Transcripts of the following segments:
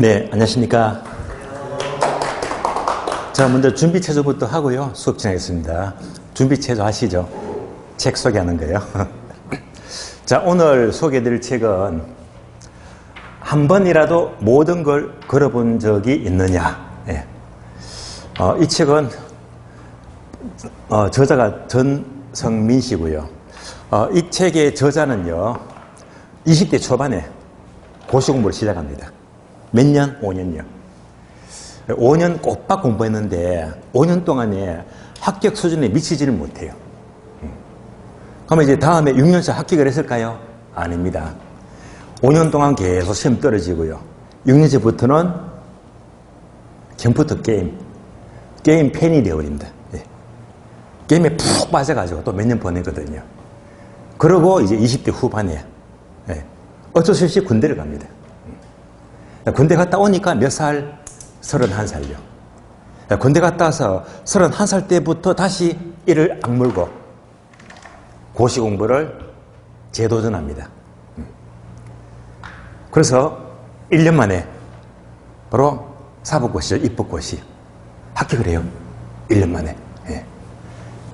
네, 안녕하십니까. 자, 먼저 준비체조부터 하고요. 수업 진행하겠습니다. 준비체조 아시죠? 책 소개하는 거예요. 자, 오늘 소개해드릴 책은 한 번이라도 모든 걸 걸어본 적이 있느냐. 예. 이 책은 저자가 전성민 씨고요. 이 책의 저자는요, 20대 초반에 고시 공부를 시작합니다. 몇 년? 5년요. 5년 꼬박 공부했는데 5년 동안에 합격 수준에 미치지를 못해요. 그러면 이제 다음에 6년차 합격을 했을까요? 아닙니다. 5년 동안 계속 시험 떨어지고요. 6년차부터는 컴퓨터 게임 팬이 되어버립니다. 예. 게임에 푹 빠져가지고 또 몇 년 보내거든요. 그러고 이제 20대 후반에 어쩔 수 없이 군대를 갑니다. 군대 갔다 오니까 몇 살? 31살요. 군대 갔다 와서 31살 때부터 다시 이를 악물고 고시 공부를 재도전합니다. 그래서 1년 만에 바로 사법고시죠. 입법고시. 합격을 해요. 1년 만에.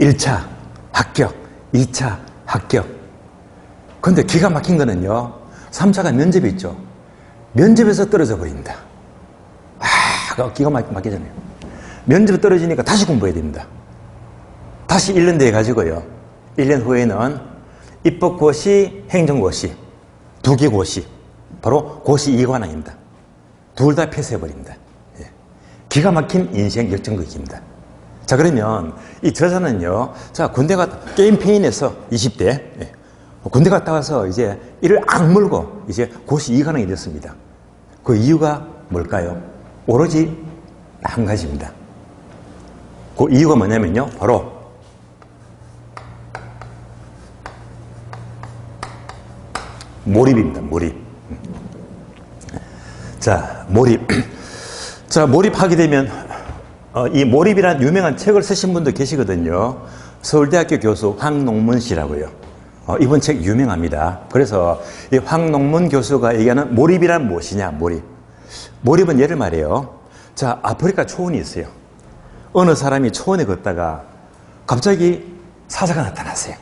1차 합격, 2차 합격. 근데 기가 막힌 거는요, 3차가 면접이 있죠. 면접에서 떨어져 버립니다. 기가 막히잖아요. 면접 떨어지니까 다시 공부해야 됩니다. 다시 1년 돼 가지고요. 1년 후에는 입법고시, 행정고시, 두 개 고시, 바로 고시 2관왕입니다. 둘 다 패스해버립니다. 기가 막힌 인생 결정극입니다. 자, 그러면 이 저자는요, 자, 군대 갔다, 게임 페인에서 20대, 군대 갔다 와서 이제 이를 악물고 이제 고시 2관왕이 됐습니다. 그 이유가 뭘까요? 오로지 한 가지입니다. 그 이유가 뭐냐면요, 바로 몰입입니다. 몰입. 자, 몰입. 자, 몰입하게 되면 이 몰입이라는 유명한 책을 쓰신 분도 계시거든요. 서울대학교 교수 황농문 씨라고요. 이번 책 유명합니다. 그래서 이 황농문 교수가 얘기하는 몰입이란 무엇이냐, 몰입. 몰입은 예를 말해요. 자, 아프리카 초원이 있어요. 어느 사람이 초원에 걷다가 갑자기 사자가 나타났어요.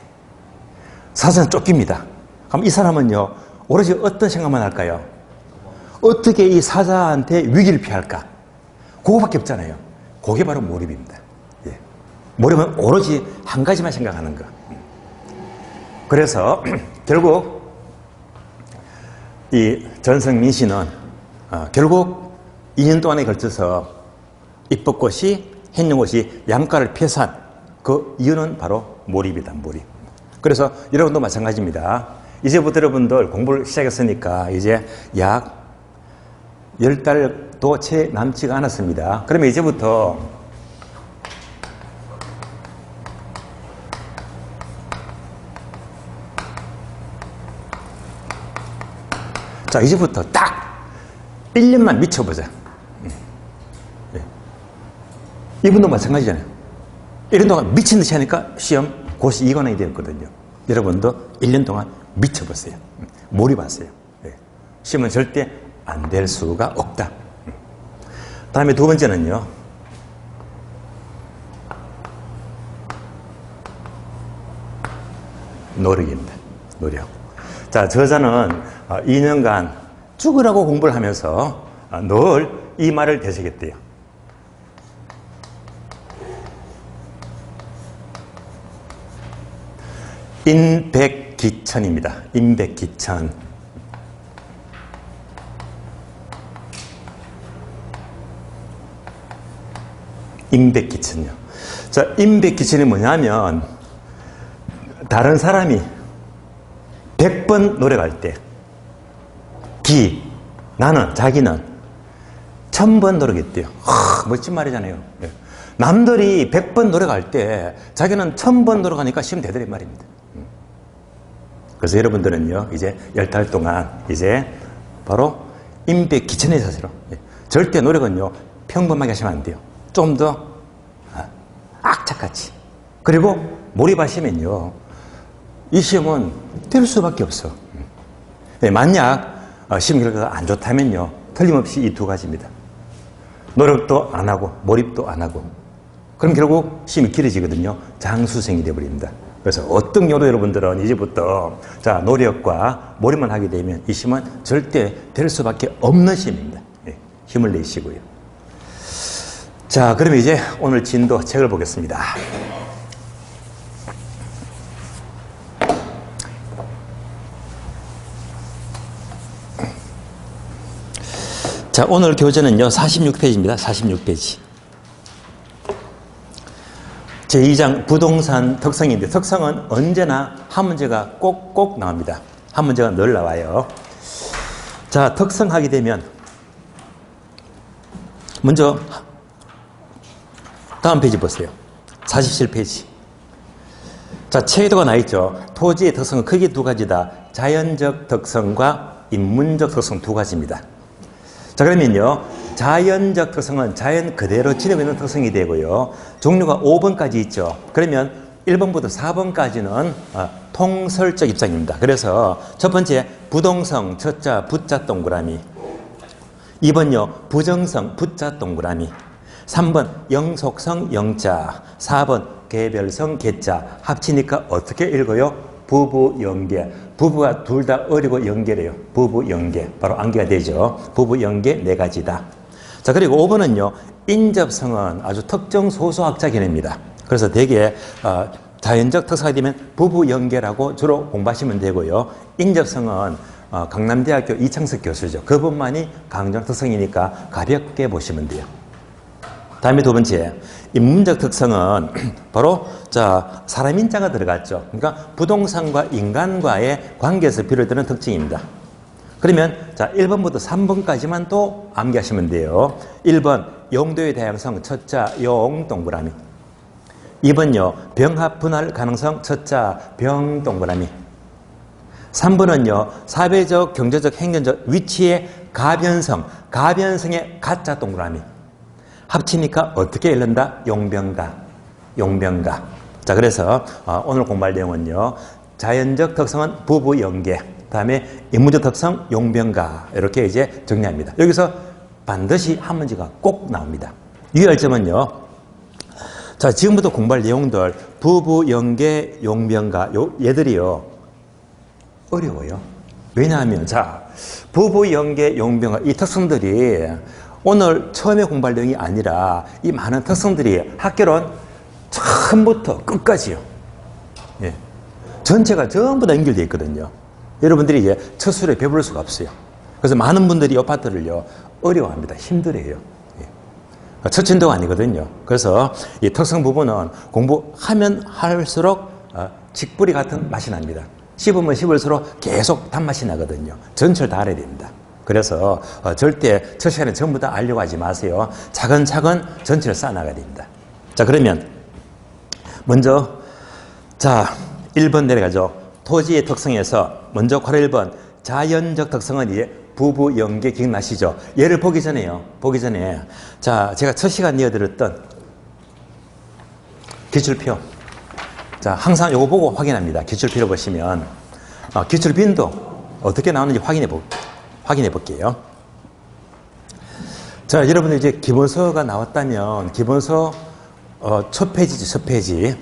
사자는 쫓깁니다. 그럼 이 사람은요, 오로지 어떤 생각만 할까요? 어떻게 이 사자한테 위기를 피할까? 그거밖에 없잖아요. 그게 바로 몰입입니다. 예. 몰입은 오로지 한 가지만 생각하는 거. 그래서 결국 이 전성민 씨는 결국 2년 동안에 걸쳐서 입법고시, 행정고시 양과를 패스한 그 이유는 바로 몰입이다. 몰입. 그래서 여러분도 마찬가지입니다. 이제부터 여러분들 공부를 시작했으니까 이제 약 10달도 채 남지가 않았습니다. 그러면 이제부터 자, 이제부터 딱 1년만 미쳐보자. 이분도 마찬가지잖아요. 1년 동안 미친 듯이 하니까 시험 고시 2관왕이 되었거든요. 여러분도 1년 동안 미쳐보세요. 몰입하세요. 시험은 절대 안 될 수가 없다. 다음에 두 번째는요, 노력입니다. 노력. 자, 저자는 2년간 죽으라고 공부를 하면서 늘 이 말을 되새겼대요. 인백기천입니다. 인백기천. 인백기천이요. 자, 인백기천이 뭐냐면 다른 사람이 100번 노력할 때 나는, 자기는 1000번 노력했대요. 멋진 말이잖아요. 남들이 100번 노력할 때 자기는 1000번 노력하니까 시험 되더란 말입니다. 그래서 여러분들은요, 이제 10달 동안 이제 바로 인백기천의 자세로 절대 노력은요, 평범하게 하시면 안 돼요. 좀 더 악착같이. 그리고 몰입하시면요, 이 시험은 될 수밖에 없어. 만약 시험 결과가 안 좋다면요, 틀림없이 이 두 가지입니다. 노력도 안 하고 몰입도 안 하고 그럼 결국 시험이 길어지거든요. 장수생이 되어버립니다. 그래서 어떤 경우도 여러분들은 이제부터 자 노력과 몰입만 하게 되면 이 시험은 절대 될 수밖에 없는 시험입니다. 네, 힘을 내시고요. 자 그러면 이제 오늘 진도 책을 보겠습니다. 자 오늘 교재는요 46페이지입니다. 46페이지. 제2장 부동산 특성인데 특성은 언제나 한 문제가 꼭꼭 나옵니다. 한 문제가 늘 나와요. 자 특성하게 되면 먼저 다음 페이지 보세요. 47페이지. 자 체계도가 나있죠. 토지의 특성은 크게 두 가지다. 자연적 특성과 인문적 특성 두 가지입니다. 자 그러면요 자연적 특성은 자연 그대로 지니고 있는 특성이 되고요 종류가 5번까지 있죠. 그러면 1번부터 4번까지는 통설적 입장입니다. 그래서 첫 번째 부동성 저자 부자 동그라미, 2번요 부정성 부자 동그라미, 3번 영속성 영자, 4번 개별성 개자. 합치니까 어떻게 읽어요? 부부 연계. 부부가 둘 다 어리고 연계래요. 부부 연계. 바로 암기가 되죠. 부부 연계 네 가지다. 자, 그리고 5번은요. 인접성은 아주 특정 소수학자 개념입니다. 그래서 대개 자연적 특성이 되면 부부 연계라고 주로 공부하시면 되고요. 인접성은 강남대학교 이창석 교수죠. 그분만이 강조한 특성이니까 가볍게 보시면 돼요. 다음에 두 번째, 인문적 특성은 바로 자 사람 인자가 들어갔죠. 그러니까 부동산과 인간과의 관계에서 비롯되는 특징입니다. 그러면 자 1번부터 3번까지만 또 암기하시면 돼요. 1번 용도의 다양성 첫자 용 동그라미, 2번요 병합 분할 가능성 첫자 병 동그라미, 3번은요 사회적 경제적 행정적 위치의 가변성 가변성의 가짜 동그라미. 합치니까 어떻게 읽는다? 용병가. 용병가. 자, 그래서 오늘 공부할 내용은요. 자연적 특성은 부부 연계. 다음에 인문적 특성 용병가. 이렇게 이제 정리합니다. 여기서 반드시 한 문제가 꼭 나옵니다. 유의할 점은요. 자, 지금부터 공부할 내용들 부부 연계 용병가 얘들이요. 어려워요. 왜냐하면 자, 부부 연계 용병가 이 특성들이 오늘 처음에 공부할 내용이 아니라 이 많은 특성들이 학교론 처음부터 끝까지요. 예. 전체가 전부 다 연결되어 있거든요. 여러분들이 이제 첫 수업에 배부를 수가 없어요. 그래서 많은 분들이 이 파트를요 어려워합니다. 힘들어해요. 예. 첫 진도가 아니거든요. 그래서 이 특성 부분은 공부하면 할수록 직불이 같은 맛이 납니다. 씹으면 씹을수록 계속 단맛이 나거든요. 전체를 다 알아야 됩니다. 그래서 절대 첫 시간에 전부 다 알려고 하지 마세요. 차근차근 전체를 쌓아나가야 됩니다. 자 그러면 먼저 자 1번 내려가죠. 토지의 특성에서 먼저 괄호 1번 자연적 특성은 이제 부부 연계 기억나시죠? 얘를 보기 전에요. 보기 전에 자 제가 첫 시간 이어드렸던 기출표. 자 항상 요거 보고 확인합니다. 기출표를 보시면 기출빈도 어떻게 나오는지 확인해 볼게요. 자, 여러분들 이제 기본서가 나왔다면 기본서 첫 페이지죠, 첫 페이지.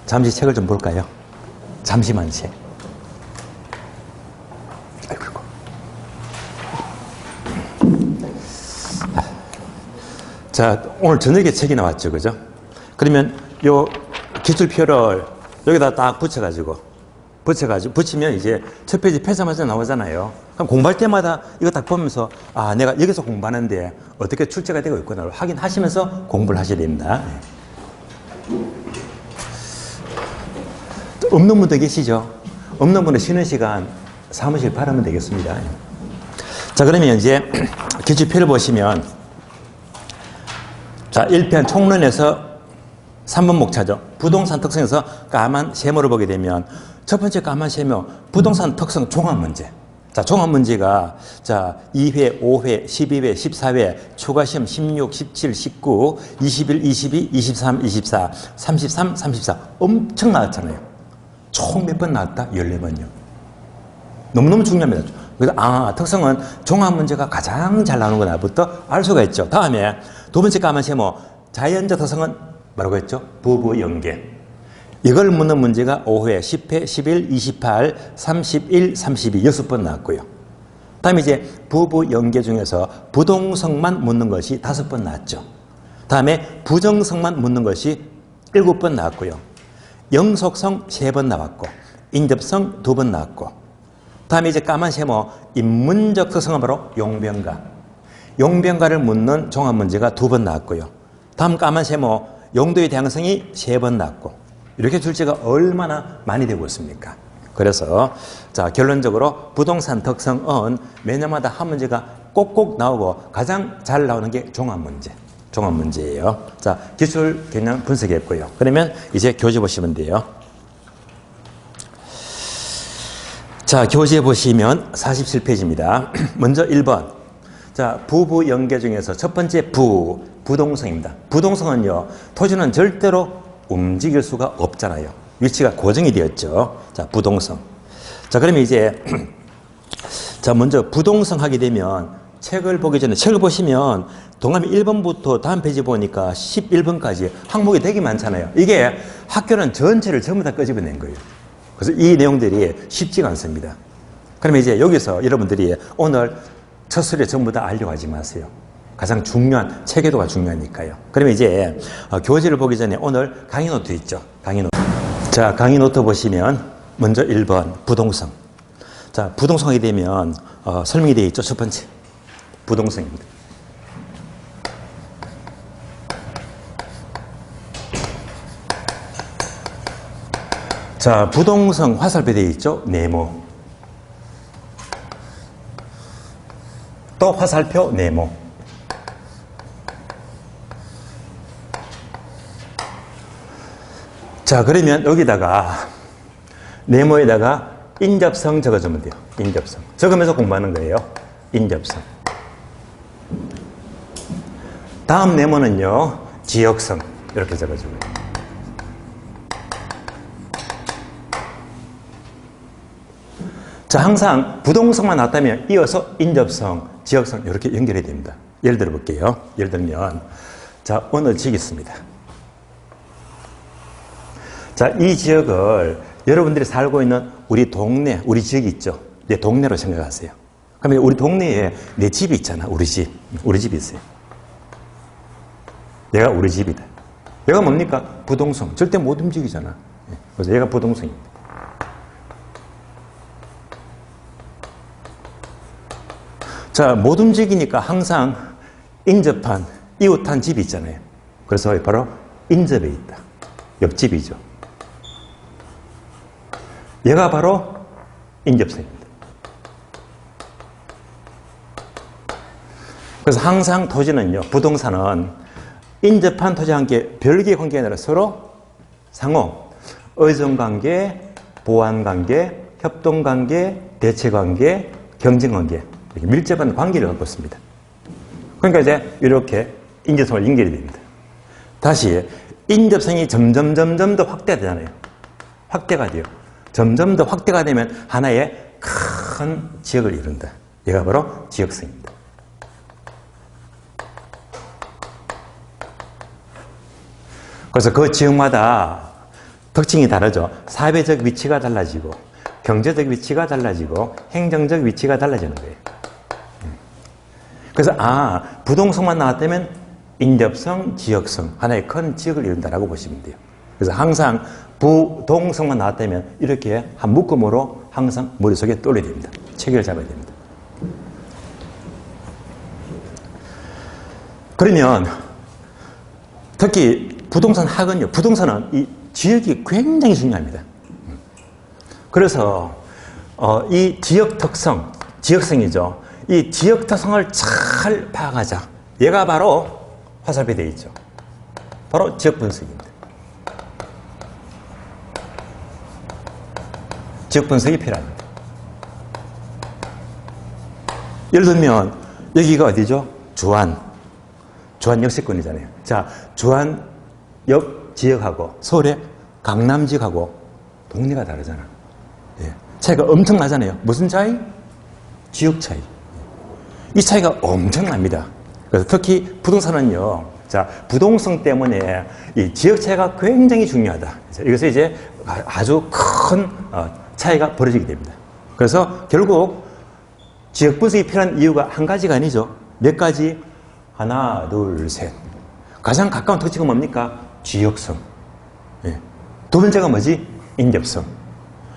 잠시 책을 좀 볼까요? 잠시만 책. 아이고. 자, 오늘 저녁에 책이 나왔죠, 그죠? 그러면 요 기출표를 여기다 딱 붙이면 이제 첫 페이지 펴자마자 나오잖아요. 그럼 공부할 때마다 이거 딱 보면서 아 내가 여기서 공부하는데 어떻게 출제가 되고 있구나 확인하시면서 공부를 하셔야 됩니다. 없는 분도 계시죠? 없는 분은 쉬는 시간 사무실 바라면 되겠습니다. 자 그러면 이제 기출표를 보시면 자 1편 총론에서 3번 목차죠. 부동산 특성에서 까만 세모를 보게 되면 첫 번째 까만 세모 부동산 특성 종합 문제. 자, 종합 문제가 자 2회, 5회, 12회, 14회, 추가시험 16, 17, 19, 21, 22, 23, 24, 33, 34 엄청 나왔잖아요. 총 몇 번 나왔다? 14번요. 너무너무 중요합니다. 그래서 특성은 종합 문제가 가장 잘 나오는구나부터 알 수가 있죠. 다음에 두 번째 까만 세모 자연적 특성은 뭐라고 했죠? 부부연계. 이걸 묻는 문제가 5회, 10회, 11, 28, 31, 32 6번 나왔고요. 다음에 이제 부부연계 중에서 부동성만 묻는 것이 5번 나왔죠. 다음에 부정성만 묻는 것이 7번 나왔고요. 영속성 3번 나왔고 인접성 2번 나왔고 다음에 이제 까만 세모 인문적 특성은 바로 용변가. 용변가를 묻는 종합문제가 2번 나왔고요. 다음 까만 세모 용도의 다양성이 3번 나왔고 이렇게 출제가 얼마나 많이 되고 있습니까? 그래서 자 결론적으로 부동산 특성은 매년마다 한 문제가 꼭꼭 나오고 가장 잘 나오는 게 종합문제. 종합문제예요. 자 기출 개념 분석했고요. 그러면 이제 교재 보시면 돼요. 자 교재 보시면 47페이지입니다. 먼저 1번. 자 부부 연계 중에서 첫 번째 부동성입니다. 부동성은요 토지는 절대로 움직일 수가 없잖아요. 위치가 고정이 되었죠. 자, 부동성. 자, 그러면 이제, 자, 먼저 부동성 하게 되면 책을 보기 전에 책을 보시면 동그라미 1번부터 다음 페이지 보니까 11번까지 항목이 되게 많잖아요. 이게 학교는 전체를 전부 다 끄집어낸 거예요. 그래서 이 내용들이 쉽지가 않습니다. 그러면 이제 여기서 여러분들이 오늘 첫 술에 전부 다 알려고 하지 마세요. 가장 중요한 체계도가 중요하니까요. 그러면 이제 교재를 보기 전에 오늘 강의 노트 있죠. 강의 노트. 자, 강의 노트 보시면 먼저 1번 부동성. 자, 부동성이 되면 설명이 되어 있죠. 첫 번째 부동성입니다. 자, 부동성 화살표 되어 있죠. 네모. 또 화살표 네모. 자, 그러면 여기다가 네모에다가 인접성 적어주면 돼요. 인접성. 적으면서 공부하는 거예요. 인접성. 다음 네모는요. 지역성. 이렇게 적어주고요. 자, 항상 부동성만 나왔다면 이어서 인접성, 지역성 이렇게 연결해야 됩니다. 예를 들어 볼게요. 예를 들면 자, 어느 지역이 있습니다. 자, 이 지역을 여러분들이 살고 있는 우리 동네, 우리 지역이 있죠. 내 동네로 생각하세요. 그러면 우리 동네에 내 집이 있잖아. 우리 집. 우리 집이 있어요. 얘가 우리 집이다. 얘가 뭡니까? 부동성. 절대 못 움직이잖아. 그래서 얘가 부동성입니다. 자, 못 움직이니까 항상 인접한, 이웃한 집이 있잖아요. 그래서 바로 인접에 있다. 옆집이죠. 얘가 바로 인접성입니다. 그래서 항상 토지는요, 부동산은 인접한 토지와 함께 별개의 관계가 아니라 서로 상호, 의존관계, 보완관계, 협동관계, 대체관계, 경쟁관계 이렇게 밀접한 관계를 갖고 있습니다. 그러니까 이제 이렇게 인접성을 연결이 됩니다. 다시 인접성이 점점 더 확대되잖아요. 확대가 돼요. 점점 더 확대가 되면 하나의 큰 지역을 이룬다. 얘가 바로 지역성입니다. 그래서 그 지역마다 특징이 다르죠. 사회적 위치가 달라지고 경제적 위치가 달라지고 행정적 위치가 달라지는 거예요. 그래서 부동성만 나왔다면 인접성, 지역성 하나의 큰 지역을 이룬다라고 보시면 돼요. 그래서 항상 부동성만 나왔다면 이렇게 한 묶음으로 항상 머릿속에 떠올려야 됩니다. 체계를 잡아야 됩니다. 그러면 특히 부동산 학은요. 부동산은 이 지역이 굉장히 중요합니다. 그래서 이 지역 특성, 지역성이죠. 이 지역 특성을 잘 파악하자. 얘가 바로 화살표에 되어 있죠. 바로 지역 분석입니다. 지역 분석이 필요합니다. 예를 들면 여기가 어디죠? 주안 역세권이잖아요. 자, 주안역 지역하고 서울의 강남 지역하고 동네가 다르잖아. 예. 차이가 엄청 나잖아요. 무슨 차이? 지역 차이. 이 차이가 엄청납니다. 그래서 특히 부동산은요, 자, 부동성 때문에 이 지역 차이가 굉장히 중요하다. 이것은 이제 아주 큰 차이가 벌어지게 됩니다. 그래서 결국 지역 분석이 필요한 이유가 한 가지가 아니죠. 몇 가지? 하나, 둘, 셋. 가장 가까운 특징은 뭡니까? 지역성. 예. 두 번째가 뭐지? 인접성.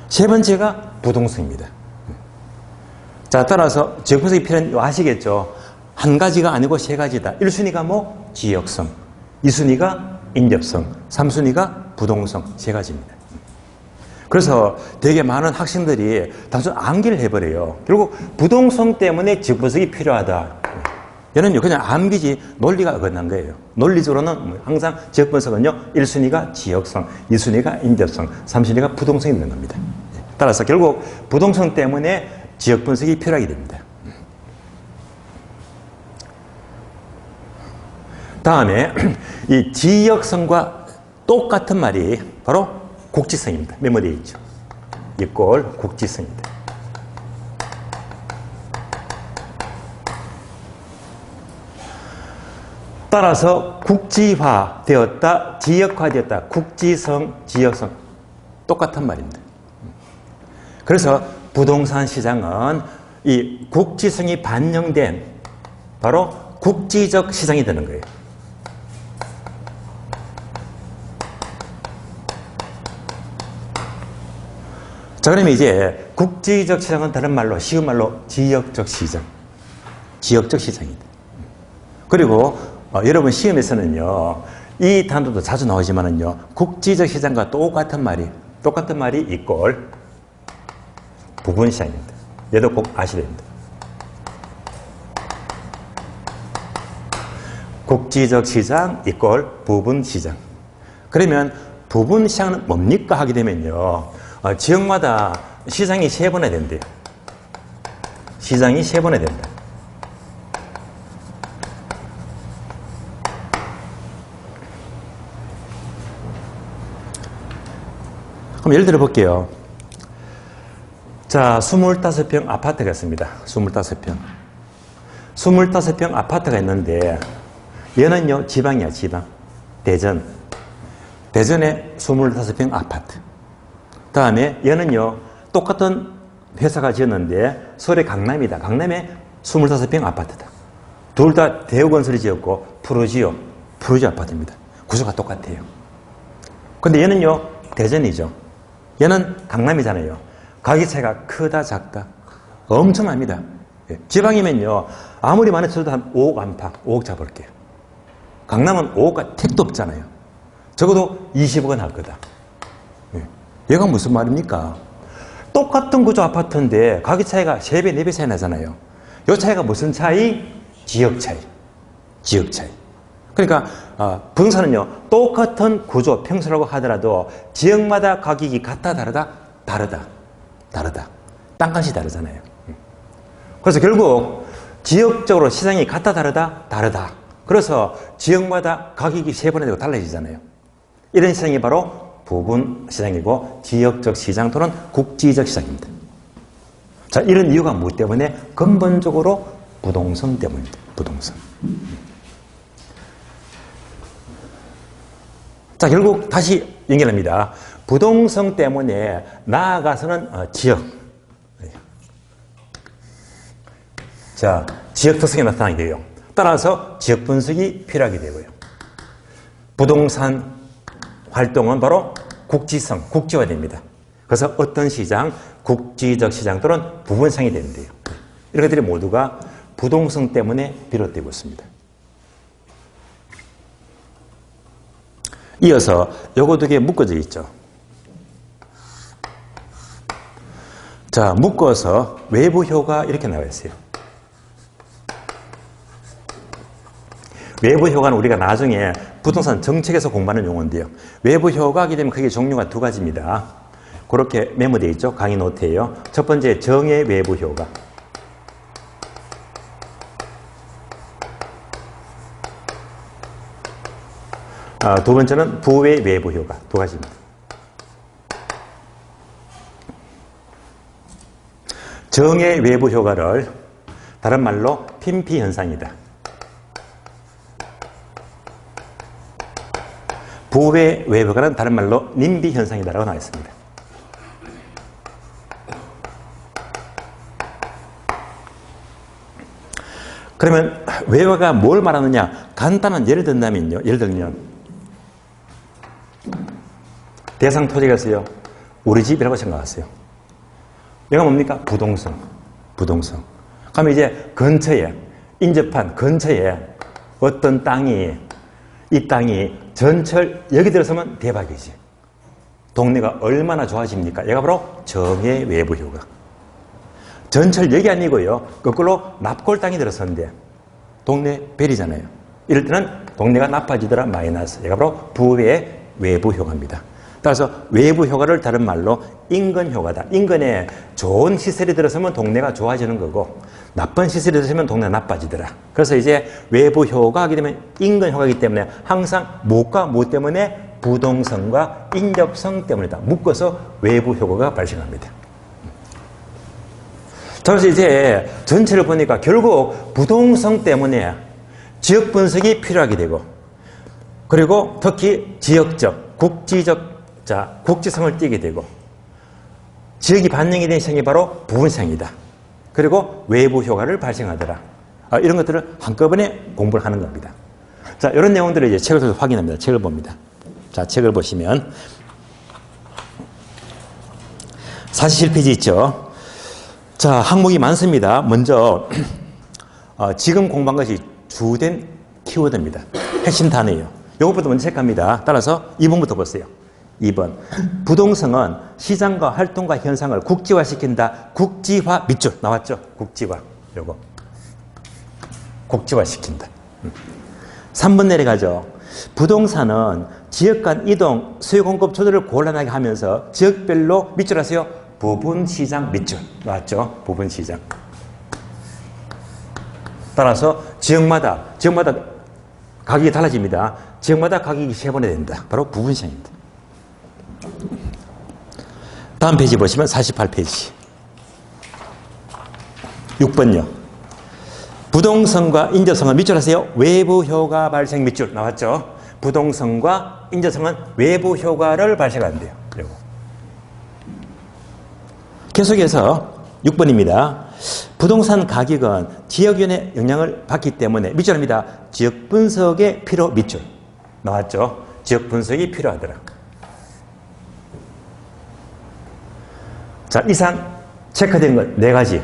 세 번째가 부동성입니다. 자, 따라서 지역 분석이 필요한 거 아시겠죠? 한 가지가 아니고 세 가지다. 1순위가 뭐? 지역성. 2순위가 인접성. 3순위가 부동성. 세 가지입니다. 그래서 되게 많은 학생들이 단순 암기를 해버려요. 결국 부동성 때문에 지역 분석이 필요하다. 얘는요, 그냥 암기지 논리가 어긋난 거예요. 논리적으로는 항상 지역 분석은요, 1순위가 지역성, 2순위가 인접성, 3순위가 부동성이 있는 겁니다. 따라서 결국 부동성 때문에 지역 분석이 필요하게 됩니다. 다음에 이 지역성과 똑같은 말이 바로 국지성입니다. 메모되어 있죠. 이꼴 국지성입니다. 따라서 국지화되었다, 지역화되었다, 국지성, 지역성 똑같은 말입니다. 그래서 부동산 시장은 이 국지성이 반영된 바로 국지적 시장이 되는 거예요. 자, 그러면 이제 국지적 시장은 다른 말로, 쉬운 말로 지역적 시장. 지역적 시장입니다. 그리고 여러분 시험에서는요, 이 단어도 자주 나오지만은요, 국지적 시장과 똑같은 말이 이꼴 부분 시장입니다. 얘도 꼭 아셔야 됩니다. 국지적 시장 이꼴 부분 시장. 그러면 부분 시장은 뭡니까 하게 되면요, 지역마다 시장이 3번에 된대요. 시장이 3번에 된다. 그럼 예를 들어 볼게요. 자, 25평 아파트가 있습니다. 25평. 25평 아파트가 있는데 얘는요, 지방이야, 지방. 대전. 대전에 25평 아파트. 다음에 얘는요, 똑같은 회사가 지었는데 서울의 강남이다. 강남에 25평 아파트다. 둘 다 대우건설이 지었고 프로지오 아파트입니다. 구조가 똑같아요. 근데 얘는요, 대전이죠. 얘는 강남이잖아요. 가격 차이가 크다 작다 엄청납니다. 지방이면요, 아무리 많이 쳐도 한 5억 안팎, 5억 잡을게요. 강남은 5억가 택도 없잖아요. 적어도 20억은 할 거다. 얘가 무슨 말입니까? 똑같은 구조 아파트인데 가격 차이가 3배, 4배 차이 나잖아요. 이 차이가 무슨 차이? 지역 차이. 지역 차이. 그러니까 부동산은요, 똑같은 구조, 평수라고 하더라도 지역마다 가격이 같다 다르다? 다르다. 땅값이 다르잖아요. 그래서 결국 지역적으로 시장이 같다 다르다. 그래서 지역마다 가격이 3번에 되고 달라지잖아요. 이런 시장이 바로 부분 시장이고 지역적 시장 또는 국지적 시장입니다. 자, 이런 이유가 무엇 때문에? 근본적으로 부동성 때문입니다. 부동성. 자, 결국 다시 연결합니다. 부동성 때문에 나아가서는 지역. 자, 지역 특성이 나타나게 돼요. 따라서 지역 분석이 필요하게 되고요. 부동산 활동은 바로 국지성, 국지화됩니다. 그래서 어떤 시장, 국지적 시장 또는 부분 시장이 되는데요. 이런 것들이 모두가 부동성 때문에 비롯되고 있습니다. 이어서 요거 2개 묶어져 있죠. 자, 묶어서 외부 효과 이렇게 나와 있어요. 외부 효과는 우리가 나중에 부동산 정책에서 공부하는 용어인데요. 외부 효과하게 되면 크게 종류가 2가지입니다. 그렇게 메모되어 있죠. 강의 노트에요. 첫 번째, 정의 외부 효과. 두 번째는 부의 외부 효과. 2가지입니다. 정의 외부 효과를 다른 말로 핀피 현상이다. 부의 외부 효과는 다른 말로 님비 현상이다라고 나와 있습니다. 그러면 외화가 뭘 말하느냐? 간단한 예를 든다면요. 예를 들면 대상 토지가서요. 우리 집이라고 생각하세요. 얘가 뭡니까? 부동성. 부동성. 그러면 이제 근처에 인접한 근처에 어떤 땅이 이 땅이 전철 여기 들어서면 대박이지. 동네가 얼마나 좋아집니까? 얘가 바로 정의 외부 효과. 전철 여기 아니고요. 거꾸로 납골 땅이 들어섰는데 동네 벨이잖아요. 이럴 때는 동네가 나빠지더라 마이너스. 얘가 바로 부의 외부 효과입니다. 따라서 외부 효과를 다른 말로 인근 효과다. 인근에 좋은 시설이 들어서면 동네가 좋아지는 거고 나쁜 시설이 들어서면 동네가 나빠지더라. 그래서 이제 외부 효과가 하게 되면 인근 효과이기 때문에 항상 무엇과 무엇 때문에 부동성과 인접성 때문이다. 묶어서 외부 효과가 발생합니다. 자, 그래서 이제 전체를 보니까 결국 부동성 때문에 지역 분석이 필요하게 되고 그리고 특히 지역적, 국지적, 국지성을 띠게 되고 지역이 반영이 된 시장이 바로 부분시장이다. 그리고 외부 효과를 발생하더라. 이런 것들을 한꺼번에 공부를 하는 겁니다. 자, 이런 내용들을 이제 책을 통해서 확인합니다. 책을 봅니다. 자, 책을 보시면 47페이지 있죠. 자, 항목이 많습니다. 먼저 지금 공부한 것이 주된 키워드입니다. 핵심 단어예요. 이것부터 먼저 체크합니다. 따라서 2번부터 보세요. 2번. 부동성은 시장과 활동과 현상을 국지화시킨다. 국지화 밑줄 나왔죠? 국지화. 요거. 국지화시킨다. 3번 내려가죠. 부동산은 지역 간 이동, 수요 공급 조절을 곤란하게 하면서 지역별로 밑줄 하세요. 부분시장 밑줄. 나왔죠? 부분시장. 따라서 지역마다 가격이 달라집니다. 지역마다 가격이 세분화 된다. 바로 부분시장입니다. 다음 페이지 보시면 48페이지. 6번요. 부동성과 인접성은 밑줄 하세요. 외부 효과 발생 밑줄. 나왔죠? 부동성과 인접성은 외부 효과를 발생한대요. 그리고 계속해서 6번입니다. 부동산 가격은 지역연의 영향을 받기 때문에 밑줄 합니다. 지역 분석의 필요 밑줄. 나왔죠? 지역 분석이 필요하더라. 자, 이상 체크된 것 4가지.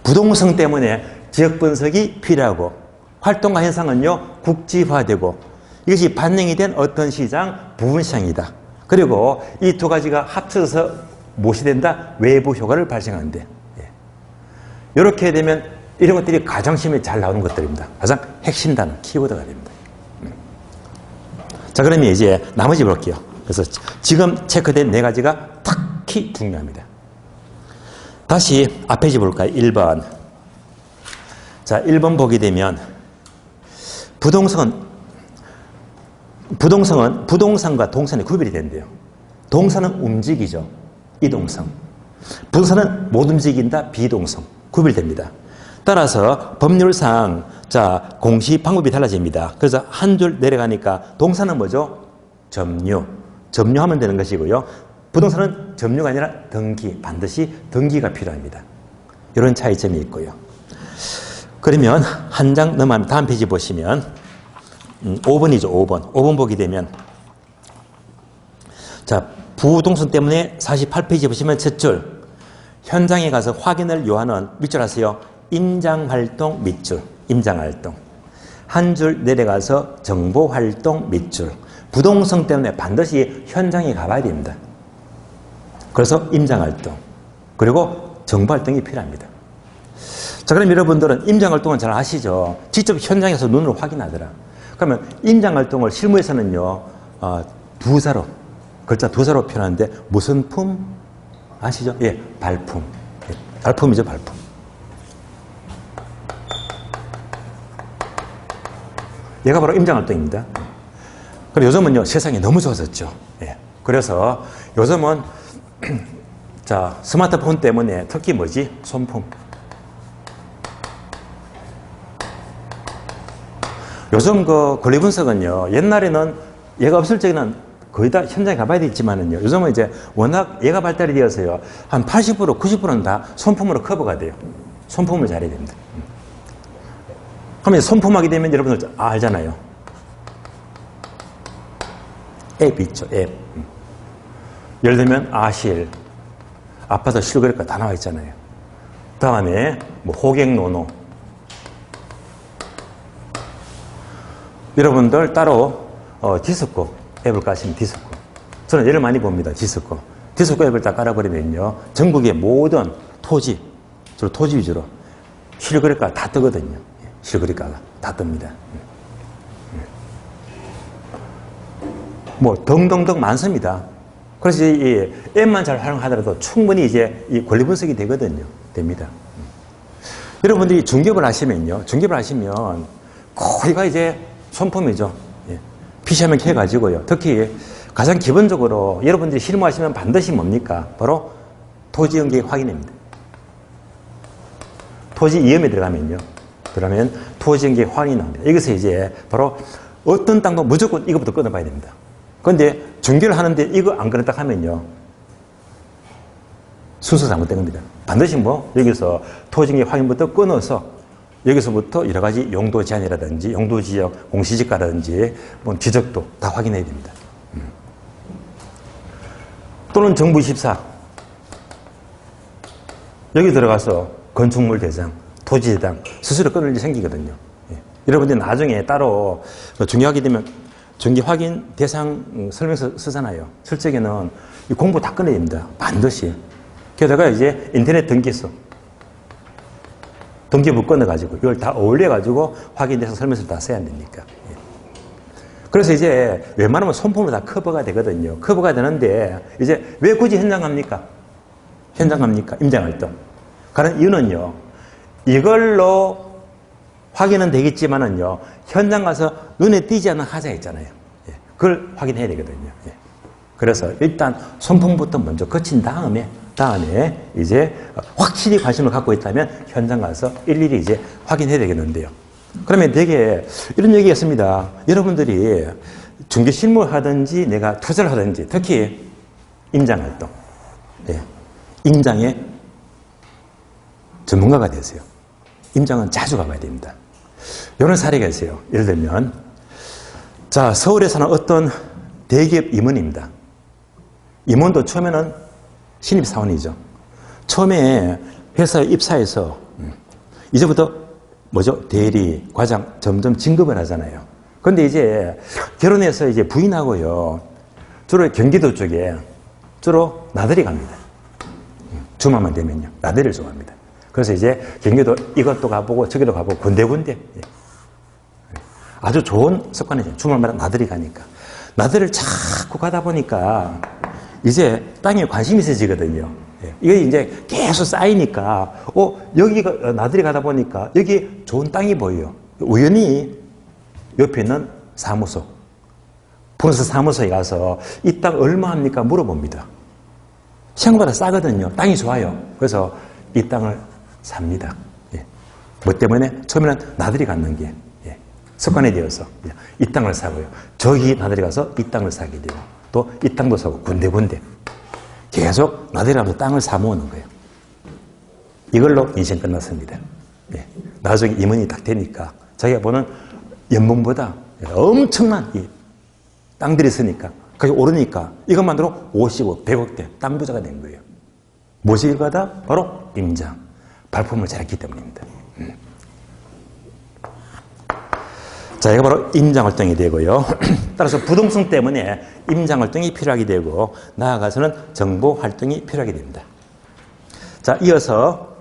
부동성 때문에 지역 분석이 필요하고 활동과 현상은요 국지화되고 이것이 반영이 된 어떤 시장 부분시장이다. 그리고 이 2가지가 합쳐서 무엇이 된다? 외부 효과를 발생하는데 이렇게 되면 이런 것들이 가장 시험에 잘 나오는 것들입니다. 가장 핵심 단어, 키워드가 됩니다. 자, 그러면 이제 나머지 볼게요. 그래서 지금 체크된 4가지가 특히 중요합니다. 다시 앞 페이지 볼까요? 1번. 자, 1번 보게 되면 부동성은 부동산과 동산이 구별이 된대요. 동산은 움직이죠. 이동성. 부동산은 못 움직인다. 비동성. 구별됩니다. 따라서 법률상 자, 공시 방법이 달라집니다. 그래서 한 줄 내려가니까 동산은 뭐죠? 점유. 점유하면 되는 것이고요. 부동산은 점유가 아니라 등기. 반드시 등기가 필요합니다. 이런 차이점이 있고요. 그러면 한 장 넘어가면 다음 페이지 보시면 5번이죠. 5번. 5번 보게 되면 자, 부동산 때문에 48페이지 보시면 첫 줄. 현장에 가서 확인을 요하는 밑줄 하세요. 임장활동 밑줄. 임장활동. 한 줄 내려가서 정보활동 밑줄. 부동산 때문에 반드시 현장에 가봐야 됩니다. 그래서 임장활동. 그리고 정보활동이 필요합니다. 자, 그럼 여러분들은 임장활동은 잘 아시죠? 직접 현장에서 눈으로 확인하더라. 그러면 임장활동을 실무에서는요, 글자 2자로 표현하는데 무슨 품? 아시죠? 예, 발품. 예, 발품이죠, 발품. 얘가 바로 임장활동입니다. 그리고 요즘은요, 세상이 너무 좋아졌죠. 예. 그래서 요즘은 자, 스마트폰 때문에 특히 뭐지? 손품. 요즘 그 권리 분석은요, 옛날에는 얘가 없을 적에는 거의 다 현장에 가봐야 되겠지만은요, 요즘은 이제 워낙 얘가 발달이 되어서요, 한 80%, 90%는 다 손품으로 커버가 돼요. 손품을 잘해야 됩니다. 그러면 손품하게 되면 여러분들 알잖아요. 앱 있죠, 앱. 예를 들면 아실, 아파서 실거래가 다 나와 있잖아요. 다음에 뭐 호객노노. 여러분들 따로 디스코 앱을 까시면 디스코. 저는 얘를 많이 봅니다. 디스코. 디스코 앱을 다 깔아버리면요, 전국의 모든 토지, 주로 토지 위주로 실거래가 다 뜨거든요. 실거래가가 다 뜹니다. 뭐 등등등 많습니다. 그래서 이 앱만 잘 활용하더라도 충분히 이제 이 권리 분석이 되거든요. 됩니다. 여러분들이 중개업을 하시면요, 중개업을 하시면 거의가 이제 손품이죠. PC 화면 켜가지고요. 특히 가장 기본적으로 여러분들이 실무하시면 반드시 뭡니까? 바로 토지 연계 확인입니다. 토지 이음에 들어가면 토지 연계 확인이 나옵니다. 여기서 이제 바로 어떤 땅도 무조건 이것부터 끊어봐야 됩니다. 그런데 중개를 하는데 이거 안 끊었다 하면요, 순서 잘못된 겁니다. 반드시 뭐 여기서 토지 연계 확인부터 끊어서 여기서부터 여러 가지 용도 제한이라든지 용도 지역 공시지가라든지 뭐 지적도 다 확인해야 됩니다. 또는 정부24 여기 들어가서 건축물 대상, 토지 대상 스스로 끊을 일이 생기거든요. 여러분들이 나중에 따로 중요하게 되면 정기 확인 대상 설명서 쓰잖아요. 실적에는 공부 다 끊어야 됩니다. 반드시. 게다가 이제 인터넷 등기소, 등기부 끊어가지고 이걸 다 어울려가지고 확인 대상 설명서를 다 써야 안 됩니까? 그래서 이제 웬만하면 손품으로 다 커버가 되거든요. 커버가 되는데 이제 왜 굳이 현장 갑니까? 현장 갑니까? 임장활동. 가는 이유는요, 이걸로 확인은 되겠지만은요, 현장 가서 눈에 띄지 않는 하자 있잖아요. 그걸 확인해야 되거든요. 그래서 일단 손품부터 먼저 거친 다음에 이제 확실히 관심을 갖고 있다면 현장 가서 일일이 이제 확인해야 되겠는데요. 그러면 되게 이런 얘기가 있습니다. 여러분들이 중개 실무를 하든지 내가 투자를 하든지 특히 임장활동, 임장의 전문가가 되세요. 임장은 자주 가봐야 됩니다. 이런 사례가 있어요. 예를 들면, 자, 서울에 사는 어떤 대기업 임원입니다. 임원도 처음에는 신입사원이죠. 처음에 회사에 입사해서 이제부터 뭐죠? 대리, 과장 점점 진급을 하잖아요. 그런데 이제 결혼해서 이제 부인하고요, 주로 경기도 쪽에 주로 나들이 갑니다. 주말만 되면요, 나들이를 좋아합니다. 그래서 이제 경기도 이것도 가보고 저기도 가보고 군데군데 아주 좋은 습관이죠. 주말마다 나들이 가니까. 나들이를 자꾸 가다 보니까 이제 땅에 관심이 있어지거든요. 이게 이제 계속 쌓이니까, 여기가 나들이 가다 보니까 여기 좋은 땅이 보여요. 우연히 옆에 있는 사무소, 부동산 사무소에 가서 이 땅 얼마 합니까? 물어봅니다. 생각보다 싸거든요. 땅이 좋아요. 그래서 이 땅을 삽니다. 뭐 때문에? 처음에는 나들이 갖는 게 습관이 되어서 이 땅을 사고요. 저기 나들이 가서 이 땅을 사게 되고, 또 이 땅도 사고 군데군데 계속 나들이 가면서 땅을 사 모으는 거예요. 이걸로 인생 끝났습니다. 나중에 임원이 딱 되니까 자기가 보는 연봉보다 엄청난 이 땅들이 있으니까 그게 오르니까 이것만으로 50억, 100억대 땅 부자가 된 거예요. 무엇이 일과다? 바로 임장. 발품을 잘했기 때문입니다. 자, 이거 바로 임장활동이 되고요. 따라서 부동성 때문에 임장활동이 필요하게 되고, 나아가서는 정보활동이 필요하게 됩니다. 자, 이어서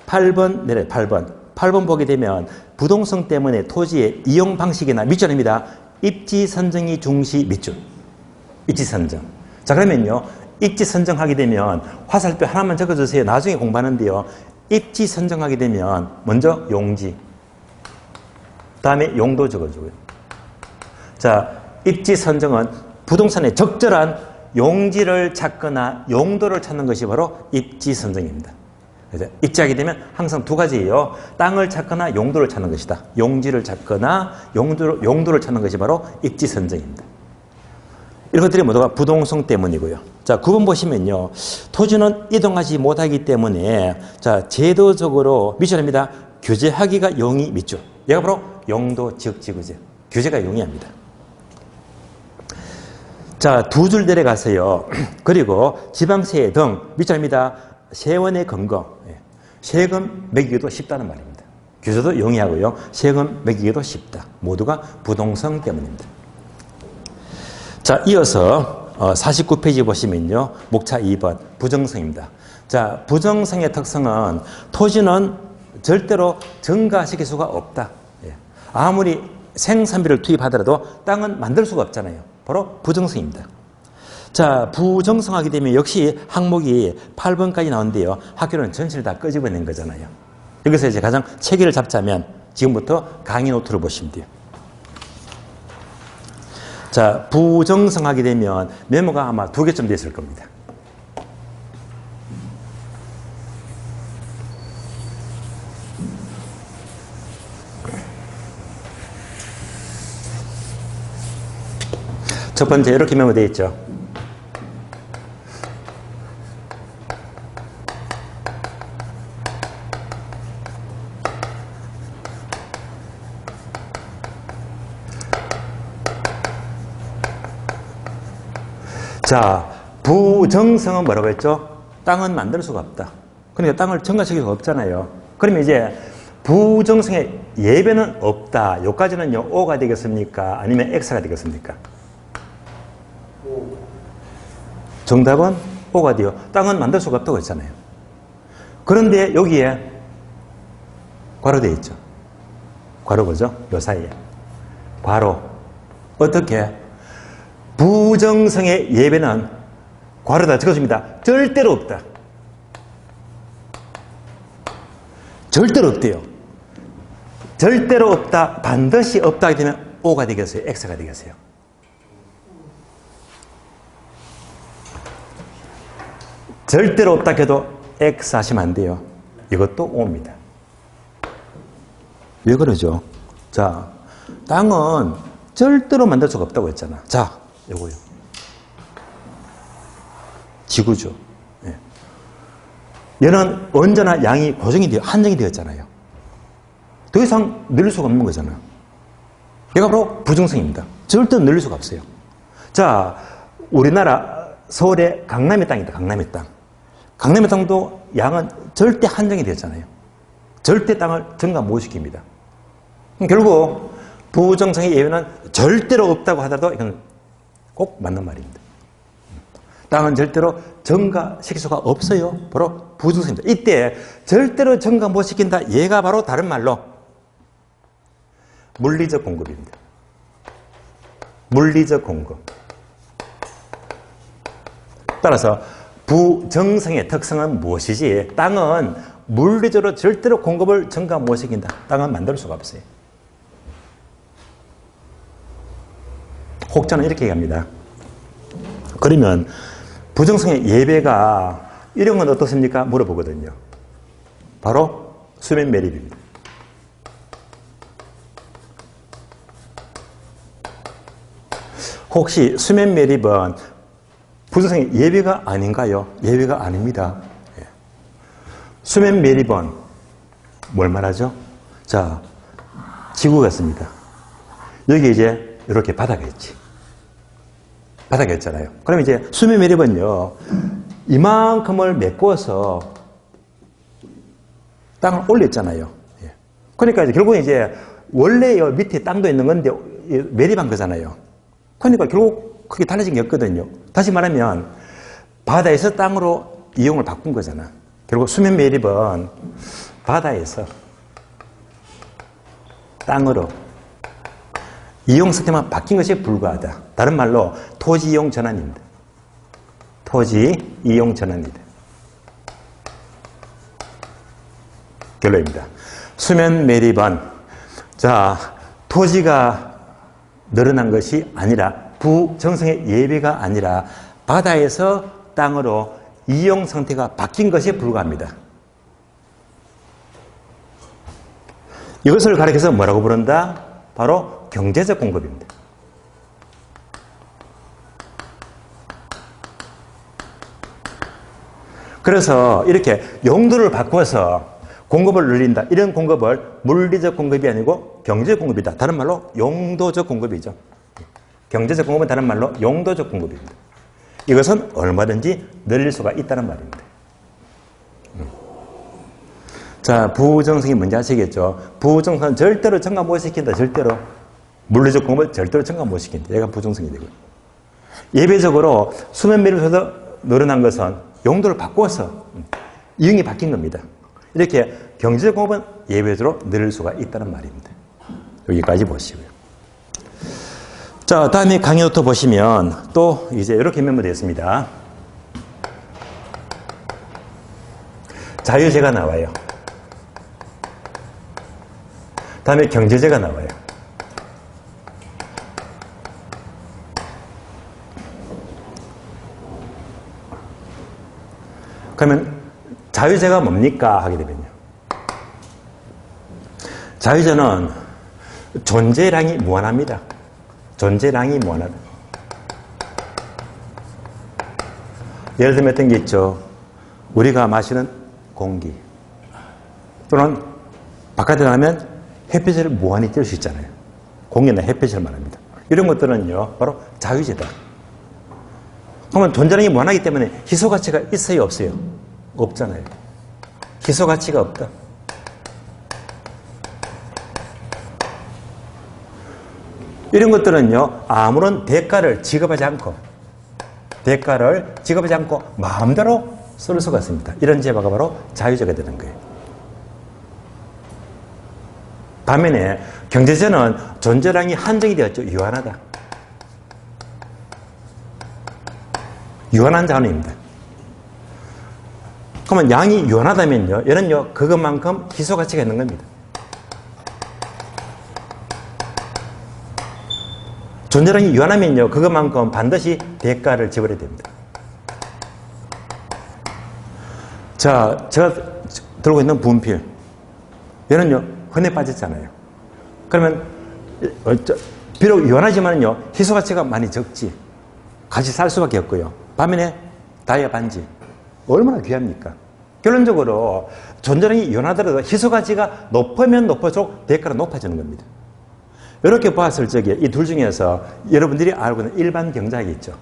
8번 내려 8번. 8번 보게 되면 부동성 때문에 토지의 이용 방식이나 밑줄입니다. 입지 선정이 중시 밑줄. 입지 선정. 자, 그러면요, 입지 선정하게 되면 화살표 하나만 적어주세요. 나중에 공부하는데요. 입지 선정하게 되면 먼저 용지, 다음에 용도 적어주고요. 자, 입지 선정은 부동산의 적절한 용지를 찾거나 용도를 찾는 것이 바로 입지선정입니다. 그래서 입지하게 되면 항상 두 가지예요. 땅을 찾거나 용도를 찾는 것이다. 용지를 찾거나 용도를 찾는 것이 바로 입지선정입니다. 이런 것들이 모두가 부동성 때문이고요. 자, 9번 보시면요. 토지는 이동하지 못하기 때문에 자, 제도적으로 미션입니다. 규제하기가 용이 밑줄. 얘가 바로 용도 지역지구제. 규제가 용이합니다. 자, 두 줄 내려가세요. 그리고 지방세 등 밑줄입니다. 세원의 근거. 세금 매기기도 쉽다는 말입니다. 규제도 용이하고요. 세금 매기기도 쉽다. 모두가 부동성 때문입니다. 자, 이어서 49페이지 보시면요. 목차 2번 부정성입니다. 자, 부정성의 특성은 토지는 절대로 증가시킬 수가 없다. 아무리 생산비를 투입하더라도 땅은 만들 수가 없잖아요. 바로 부정성입니다. 자, 부정성하게 되면 역시 항목이 8번까지 나오는데요. 학교는 전체를 다 끄집어낸 거잖아요. 여기서 이제 가장 체계를 잡자면 지금부터 강의 노트를 보시면 돼요. 자, 부정성하게 되면 메모가 아마 2개쯤 됐을 겁니다. 첫 번째 이렇게 메모되어 있죠. 자, 부정성은 뭐라고 했죠? 땅은 만들 수가 없다. 그러니까 땅을 증가시킬 수가 없잖아요. 그러면 이제 부정성의 예배는 없다. 여기까지는요, O가 되겠습니까? 아니면 X가 되겠습니까? 정답은 O가 돼요. 땅은 만들 수가 없다고 했잖아요. 그런데 여기에 괄호 되어 있죠. 괄호 보죠? 요 사이에. 괄호. 어떻게? 부정성의 예배는 괄호다 적어줍니다. 절대로 없다. 절대로 없대요. 절대로 없다, 반드시 없다 하게 되면 O가 되겠어요? X가 되겠어요? 절대로 없다 해도 X 하시면 안 돼요. 이것도 O입니다. 왜 그러죠? 자, 땅은 절대로 만들 수가 없다고 했잖아. 자, 요거요. 지구죠. 예. 얘는 언제나 양이 고정이 되어, 한정이 되었잖아요. 더 이상 늘릴 수가 없는 거잖아요. 얘가 바로 부정성입니다. 절대 늘릴 수가 없어요. 자, 우리나라 서울의 강남의 땅이다. 강남의 땅. 강남의 땅도 양은 절대 한정이 되었잖아요. 절대 땅을 증가 못 시킵니다. 결국 부정성의 예외는 절대로 없다고 하더라도 이건 꼭 맞는 말입니다. 땅은 절대로 증가시킬 수가 없어요. 바로 부정성입니다. 이때 절대로 증가 못 시킨다. 얘가 바로 다른 말로 물리적 공급입니다. 물리적 공급. 따라서 부정성의 특성은 무엇이지? 땅은 물리적으로 절대로 공급을 증가 못 시킨다. 땅은 만들 수가 없어요. 혹자는 이렇게 얘기합니다. 그러면 부정성의 예배가 이런 건 어떻습니까? 물어보거든요. 바로 수면 매립입니다. 혹시 수면 매립은 부정성의 예배가 아닌가요? 예배가 아닙니다. 수면 매립은 뭘 말하죠? 자, 지구가 있습니다. 여기 이제 이렇게 바다가 있지. 바다가 있잖아요. 그럼 이제 수면 매립은요, 이만큼을 메꿔서 땅을 올렸잖아요. 그러니까 이제 결국은 이제 원래 밑에 땅도 있는 건데 매립한 거잖아요. 그러니까 결국 크게 달라진 게 없거든요. 다시 말하면 바다에서 땅으로 이용을 바꾼 거잖아. 결국 수면 매립은 바다에서 땅으로 이용 상태만 바뀐 것에 불과하다. 다른 말로 토지 이용 전환입니다. 토지 이용 전환입니다. 결론입니다. 수면 매립은 자, 토지가 늘어난 것이 아니라 부정성의 예배가 아니라 바다에서 땅으로 이용 상태가 바뀐 것에 불과합니다. 이것을 가리켜서 뭐라고 부른다? 바로 경제적 공급입니다. 그래서 이렇게 용도를 바꿔서 공급을 늘린다. 이런 공급을 물리적 공급이 아니고 경제적 공급이다. 다른 말로 용도적 공급이죠. 경제적 공급은 다른 말로 용도적 공급입니다. 이것은 얼마든지 늘릴 수가 있다는 말입니다. 자, 부정성이 뭔지 아시겠죠? 부정성은 절대로 증가 못 시킨다. 절대로. 물리적 공급을 절대로 증가 못 시킨다. 얘가 부정성이 되고요. 예배적으로 수면 밀도에서 늘어난 것은 용도를 바꿔서 이용이 바뀐 겁니다. 이렇게 경제적 공급은 예외적으로 늘릴 수가 있다는 말입니다. 여기까지 보시고요. 자, 다음에 강의 노트 보시면 또 이제 이렇게 메모되어 있습니다. 자유재가 나와요. 다음에 경제재가 나와요. 그러면 자유재가 뭡니까? 하게 되면요. 자유재는 존재량이 무한합니다. 존재량이 무한하다. 예를 들면 어떤 게 있죠? 우리가 마시는 공기 또는 바깥에 나가면 햇빛을 무한히 쬐을 수 있잖아요. 공기나 햇빛을 말합니다. 이런 것들은요 바로 자유재다. 그러면 존재량이 무한하기 때문에 희소가치가 있어요? 없어요? 없잖아요. 희소가치가 없다. 이런 것들은요 아무런 대가를 지급하지 않고 마음대로 쓸 수가 있습니다. 이런 재화가 바로 자유재가 되는 거예요. 반면에 경제재는 존재량이 한정이 되었죠. 유한하다. 유한한 자원입니다. 그러면 양이 유한하다면요 얘는요 그것만큼 희소가치가 있는 겁니다. 존재량이 유한하면요 그것만큼 반드시 대가를 지불해야 됩니다. 자, 제가 들고 있는 분필 얘는요 흔해 빠졌잖아요. 그러면 비록 유한하지만요 희소가치가 많이 적지. 같이 살 수밖에 없고요. 반면에 다이아 반지 얼마나 귀합니까? 결론적으로 존재량이 유한하더라도 희소가치가 높으면 높을수록 대가가 높아지는 겁니다. 이렇게 봤을 적에 이 둘 중에서 여러분들이 알고 있는 일반 경제학이 있죠.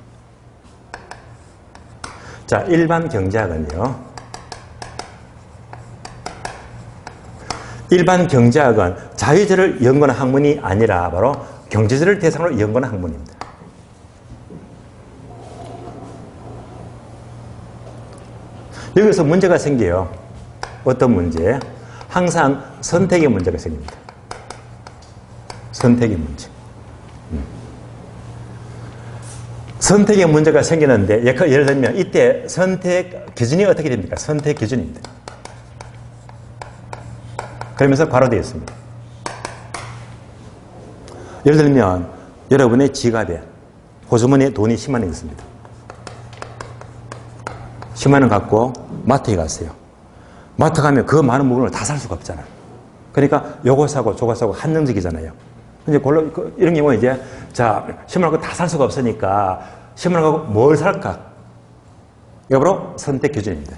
자, 일반 경제학은요. 일반 경제학은 자유재를 연구하는 학문이 아니라 바로 경제재를 대상으로 연구하는 학문입니다. 여기서 문제가 생겨요. 어떤 문제? 항상 선택의 문제가 생깁니다. 선택의 문제. 선택의 문제가 생기는데 예를 들면 이때 선택 기준이 어떻게 됩니까? 선택 기준입니다. 그러면서 괄호 되어 있습니다. 예를 들면 여러분의 지갑에 호주머니에 돈이 10만 원 있습니다. 10만 원 갖고 마트에 갔어요. 마트 가면 그 많은 물건을 다 살 수가 없잖아요. 그러니까 요거 사고 저거 사고 한정적이잖아요. 이제 이런 경우에 이제 자 10만 원 갖고 다 살 수가 없으니까 10만 원 갖고 뭘 살까? 이게 바로 선택 기준입니다.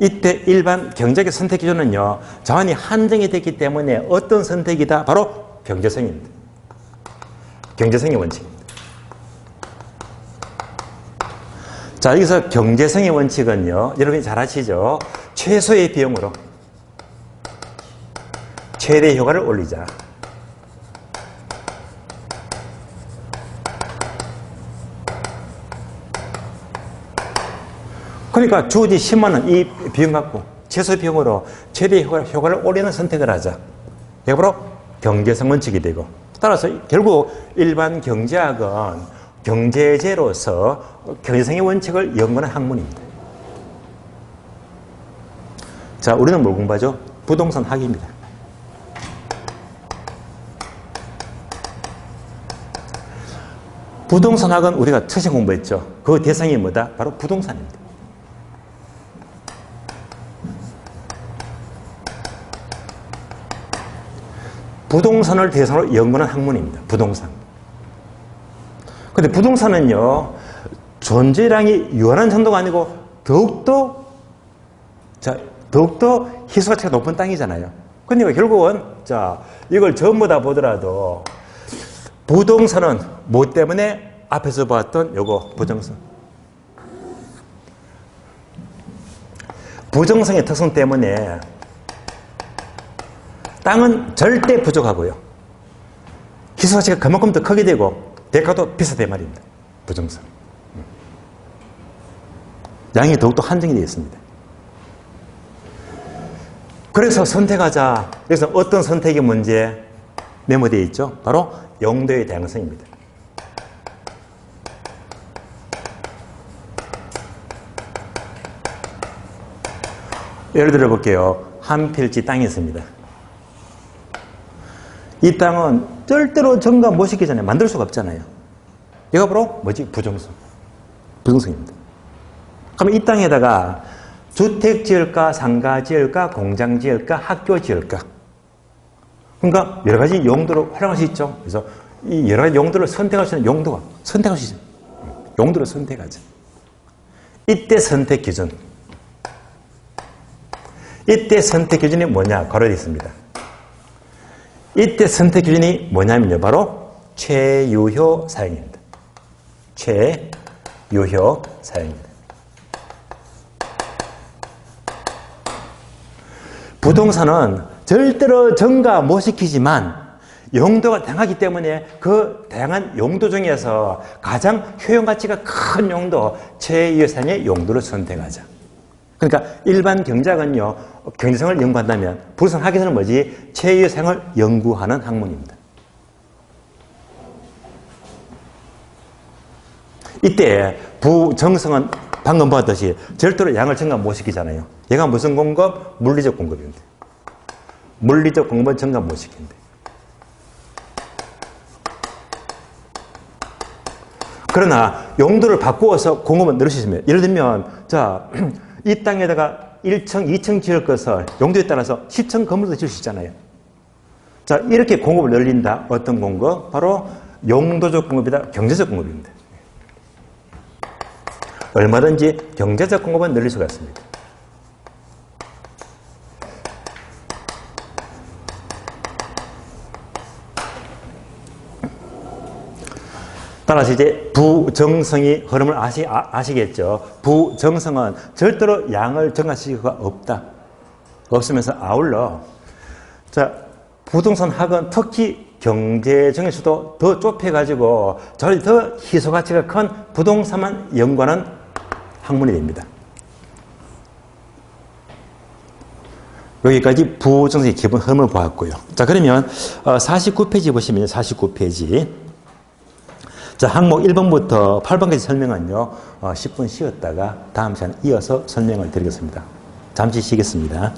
이때 일반 경제적 선택 기준은요 자원이 한정이 됐기 때문에 어떤 선택이다? 바로 경제성입니다. 경제성의 원칙입니다. 자, 여기서 경제성의 원칙은요 여러분이 잘 아시죠? 최소의 비용으로 최대 효과를 올리자. 그러니까 주어진 10만 원 이 비용 갖고 최소 비용으로 최대 효과를 올리는 선택을 하자. 이게 바로 경제성 원칙이 되고 따라서 결국 일반 경제학은 경제재로서 경제성의 원칙을 연구하는 학문입니다. 자, 우리는 뭘 공부하죠? 부동산 학입니다. 부동산학은 우리가 처시 공부했죠. 그 대상이 뭐다? 바로 부동산입니다. 부동산을 대상으로 연구하는 학문입니다. 부동산. 근데 부동산은요, 존재량이 유한한 정도가 아니고 더욱더 희소가치가 높은 땅이잖아요. 그러니까 결국은 이걸 전부 다 보더라도 부동산은 뭐 때문에 앞에서 봤던 요거 부정성. 부정성의 특성 때문에 땅은 절대 부족하고요. 희소가치가 그만큼 더 크게 되고 대가도 비싸대 말입니다. 부정성. 양이 더욱더 한정이 되어 있습니다. 그래서 선택하자. 그래서 어떤 선택의 문제 메모되어 있죠? 바로 용도의 다양성입니다. 예를 들어 볼게요. 한 필지 땅이 있습니다. 이 땅은 절대로 정감 못 시키잖아요. 만들 수가 없잖아요. 이거 바로 뭐지? 부정성. 부정성입니다. 그럼 이 땅에다가 주택 지을까, 상가 지을까, 공장 지을까, 학교 지을까? 그러니까 여러 가지 용도로 활용할 수 있죠. 그래서 이 여러 가지 용도를 선택할 수 있는 용도가 선택할 수 있어요. 용도를 선택하자. 이때 선택 기준. 이때 선택 기준이 뭐냐? 가로되어 있습니다. 이때 선택 기준이 뭐냐면요. 바로 최유효 사용입니다. 최유효 사용입니다. 부동산은 절대로 증가 못 시키지만 용도가 다양하기 때문에 그 다양한 용도 중에서 가장 효용가치가 큰 용도, 최유효상의 용도를 선택하자. 그러니까 일반 경제학은요, 경제성을 연구한다면 부동산 학에서는 뭐지? 최유효상을 연구하는 학문입니다. 이때 부정성은 방금 봤듯이 절대로 양을 증가 못 시키잖아요. 얘가 무슨 공급? 물리적 공급입니다. 물리적 공급은 증가 못 시킨대. 그러나 용도를 바꾸어서 공급은 늘릴 수 있습니다. 예를 들면 이 땅에다가 1층, 2층 지을 것을 용도에 따라서 10층 건물도 지을 수 있잖아요. 이렇게 공급을 늘린다. 어떤 공급? 바로 용도적 공급이다. 경제적 공급입니다. 얼마든지 경제적 공급은 늘릴 수가 있습니다. 따라서 이제 부정성이 흐름을 아시겠죠? 부정성은 절대로 양을 증가시킬 수가 없다. 없으면서 아울러 부동산 학은 특히 경제 정에서도 더 좁혀가지고 더 희소가치가 큰 부동산만 연구하는 학문이 됩니다. 여기까지 부정성의 기본 흐름을 보았고요. 그러면 49페이지 보시면 49페이지. 항목 1번부터 8번까지 설명은요, 10분 쉬었다가 다음 시간에 이어서 설명을 드리겠습니다. 잠시 쉬겠습니다.